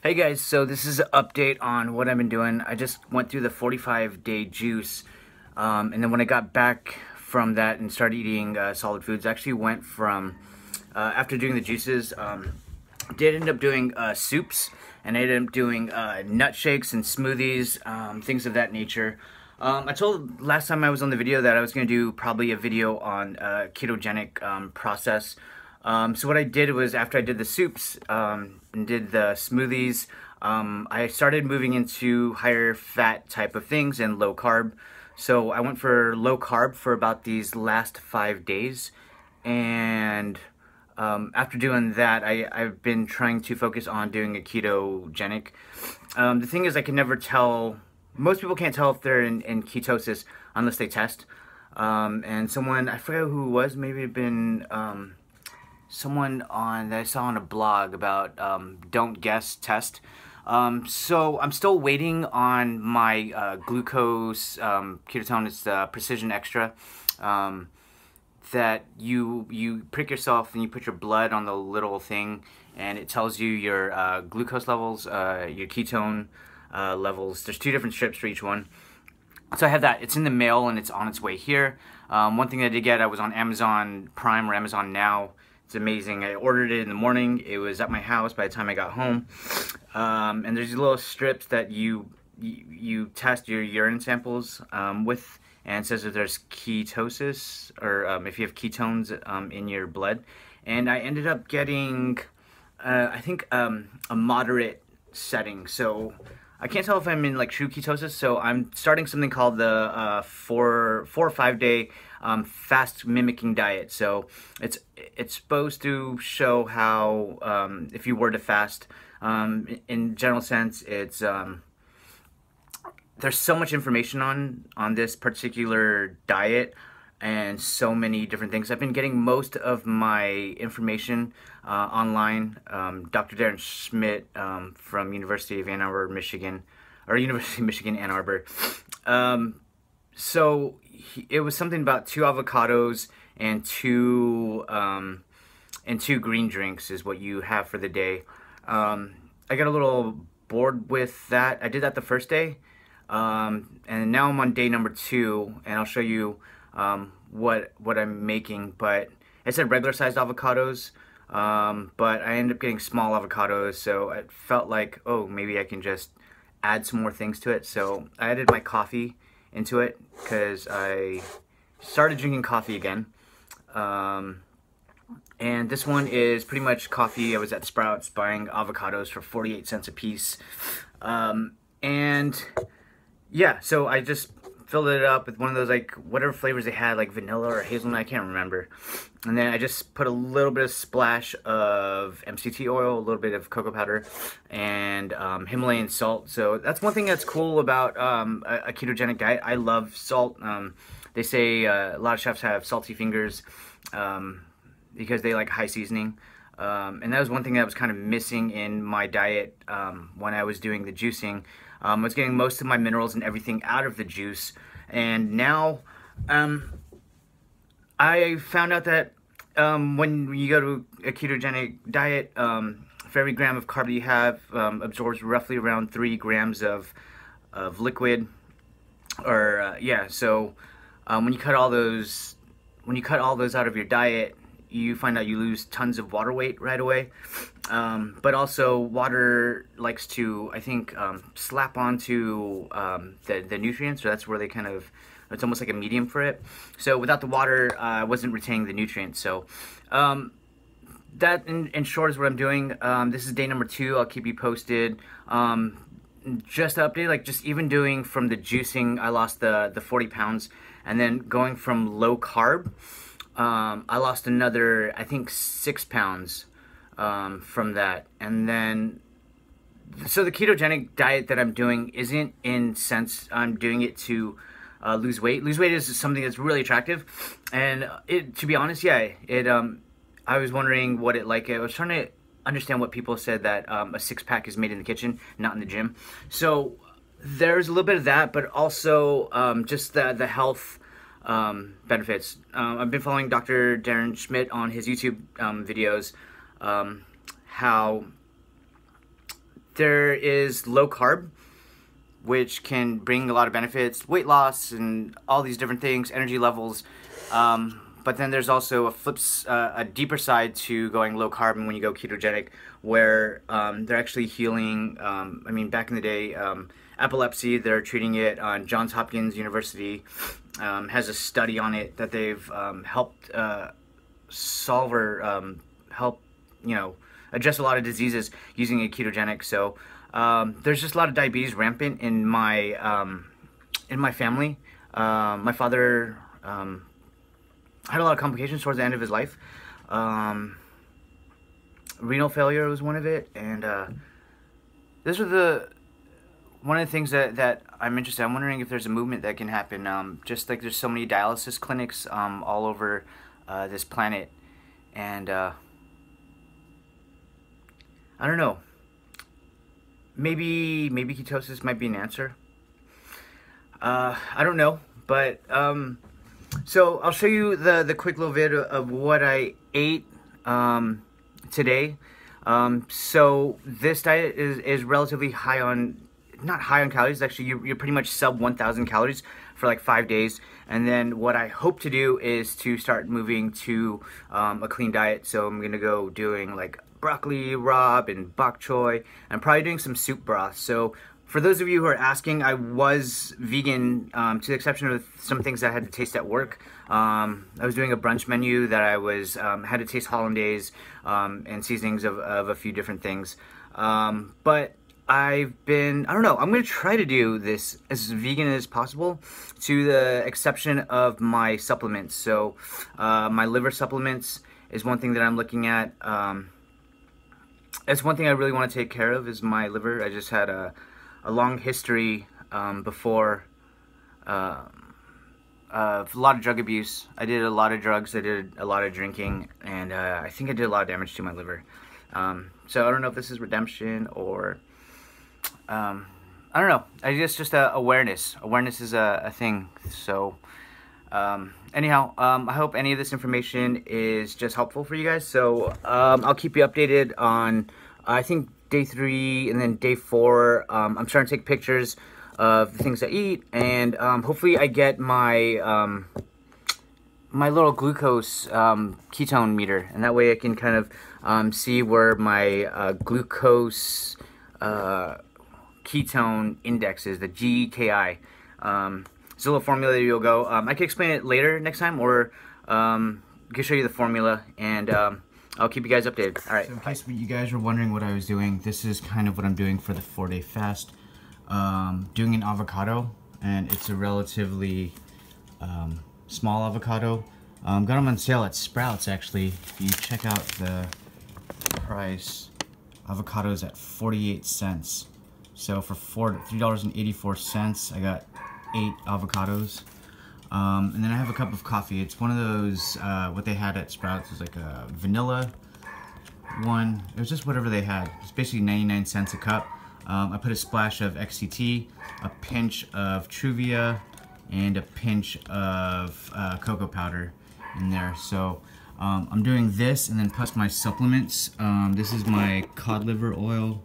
Hey guys, so this is an update on what I've been doing. I just went through the 45-day juice, and then when I got back from that and started eating solid foods, I actually went from, after doing the juices, did end up doing soups, and I ended up doing nut shakes and smoothies, things of that nature. I told last time I was on the video that I was going to do probably a video on ketogenic process. So what I did was, after I did the soups and did the smoothies, I started moving into higher fat type of things and low carb. So I went for low carb for about these last 5 days, and after doing that, I've been trying to focus on doing a ketogenic. The thing is, I can never tell. Most people can't tell if they're in ketosis unless they test. And someone, I forget who it was, maybe it'd been someone that I saw on a blog about don't guess, test. So I'm still waiting on my glucose ketone. It's the Precision Extra. That you prick yourself and you put your blood on the little thing, and it tells you your glucose levels, your ketone levels. There's 2 different strips for each one. So I have that. It's in the mail and it's on its way here. One thing I did get, I was on Amazon Prime or Amazon Now. It's amazing. I ordered it in the morning. It was at my house by the time I got home. And there's these little strips that you test your urine samples with, and it says if there's ketosis, or if you have ketones in your blood. And I ended up getting, I think, a moderate setting. So I can't tell if I'm in like true ketosis. So I'm starting something called the 4 or 5 day fast-mimicking diet. So it's supposed to show how if you were to fast, in general sense, it's there's so much information on this particular diet and so many different things. I've been getting most of my information online. Dr. Darren Schmidt from University of Ann Arbor, Michigan, or University of Michigan, Ann Arbor. So it was something about 2 avocados and 2 green drinks is what you have for the day. I got a little bored with that. I did that the first day, and now I'm on day number 2, and I'll show you what I'm making. But it said regular sized avocados, but I ended up getting small avocados, so it felt like, oh, maybe I can just add some more things to it. So I added my coffee into it because I started drinking coffee again. And this one is pretty much coffee. I was at Sprouts buying avocados for 48 cents a piece. And yeah, so I just filled it up with one of those, like, whatever flavors they had, like vanilla or hazelnut, I can't remember. And then I just put a little bit of splash of MCT oil, a little bit of cocoa powder, and Himalayan salt. So that's one thing that's cool about a ketogenic diet. I love salt. They say a lot of chefs have salty fingers because they like high seasoning. And that was one thing that was kind of missing in my diet when I was doing the juicing. I was getting most of my minerals and everything out of the juice, and now I found out that when you go to a ketogenic diet, for every gram of carb you have, absorbs roughly around 3 grams of liquid. Or yeah, so when you cut all those out of your diet, you find out you lose tons of water weight right away. But also water likes to, I think, slap onto the nutrients, so that's where they kind of, it's almost like a medium for it. So without the water, I wasn't retaining the nutrients. So that in short is what I'm doing. This is day number 2. I'll keep you posted. Just to update, like, just even doing from the juicing, I lost the 40 pounds, and then going from low carb, I lost another, I think, 6 pounds from that. And then, so the ketogenic diet that I'm doing isn't in sense I'm doing it to lose weight. Lose weight is something that's really attractive, and to be honest, yeah, I was wondering what it like. I was trying to understand what people said, that a 6-pack is made in the kitchen, not in the gym. So there's a little bit of that, but also just the health benefits. I've been following Dr. Darren Schmidt on his YouTube videos, how there is low carb, which can bring a lot of benefits, weight loss and all these different things, energy levels. But then there's also a deeper side to going low carb and when you go ketogenic, where they're actually healing. I mean, back in the day, epilepsy, they're treating it on Johns Hopkins University, has a study on it that they've helped solve or help, you know, address a lot of diseases using a ketogenic. So there's just a lot of diabetes rampant in my family. My father had a lot of complications towards the end of his life. Renal failure was one of it, and this was one of the things that I'm interested in. I'm wondering if there's a movement that can happen. Just like there's so many dialysis clinics all over this planet, and I don't know. Maybe ketosis might be an answer. I don't know, but so I'll show you the quick little video of what I ate today. So this diet is relatively high on, not high on calories. Actually, you're pretty much sub 1,000 calories for like 5 days. And then what I hope to do is to start moving to a clean diet. So I'm gonna go doing like broccoli rabe and bok choy, and probably doing some soup broth. So for those of you who are asking, I was vegan to the exception of some things that I had to taste at work. I was doing a brunch menu that I was had to taste hollandaise and seasonings of a few different things. But I've been, I don't know, I'm going to try to do this as vegan as possible to the exception of my supplements. So my liver supplements is one thing that I'm looking at. It's one thing I really want to take care of is my liver. I just had a long history before of a lot of drug abuse. I did a lot of drugs, I did a lot of drinking, and I think I did a lot of damage to my liver. So I don't know if this is redemption or I don't know. I guess just awareness. Awareness is a thing. So anyhow, I hope any of this information is just helpful for you guys. So I'll keep you updated on I think day 3 and then day 4. I'm starting to take pictures of the things I eat, and hopefully I get my my little glucose ketone meter, and that way I can kind of see where my glucose ketone index is, the GKI. It's a little formula that you'll go. I can explain it later next time, or I can show you the formula, and I'll keep you guys updated. All right. So in case you guys were wondering what I was doing, this is kind of what I'm doing for the 4-day fast. Doing an avocado, and it's a relatively small avocado. Got them on sale at Sprouts, actually. If you check out the price, avocados at 48 cents. So for $3.84, I got 8 avocados. And then I have a cup of coffee. It's one of those, what they had at Sprouts was like a vanilla one. It was just whatever they had. It's basically 99 cents a cup. I put a splash of XCT, a pinch of Truvia, and a pinch of cocoa powder in there. So I'm doing this, and then plus my supplements. This is my cod liver oil.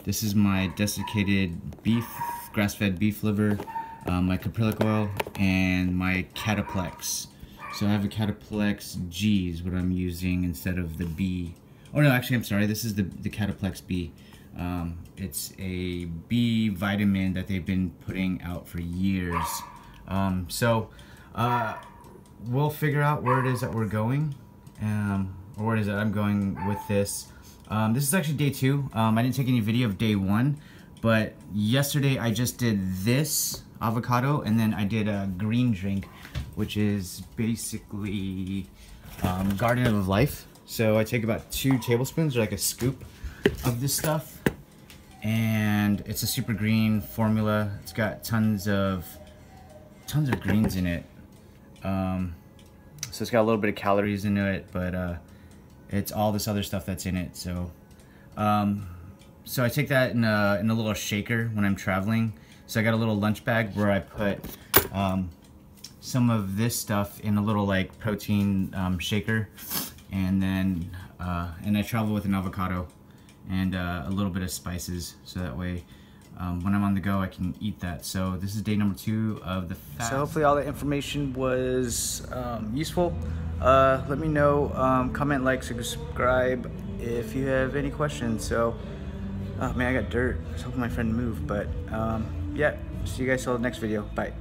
This is my desiccated beef, grass-fed beef liver, my caprylic oil, and my Cataplex. So I have a Cataplex G is what I'm using instead of the B. Oh no, actually I'm sorry, this is the Cataplex B. It's a B vitamin that they've been putting out for years. We'll figure out where it is that we're going, or where it is that I'm going with this. This is actually day 2. I didn't take any video of day 1, but yesterday I just did this avocado, and then I did a green drink, which is basically Garden of Life. So I take about 2 tablespoons, or like a scoop of this stuff, and it's a super green formula. It's got tons of greens in it. So it's got a little bit of calories into it, but it's all this other stuff that's in it. So so I take that in a little shaker when I'm traveling. So I got a little lunch bag where I put some of this stuff in a little like protein shaker, and then and I travel with an avocado, and a little bit of spices, so that way when I'm on the go I can eat that. So this is day number 2 of the fast. So hopefully all the information was useful. Let me know, comment, like, subscribe if you have any questions. So, oh man, I got dirt. I was hoping my friend moved, but yeah, see you guys till the next video. Bye.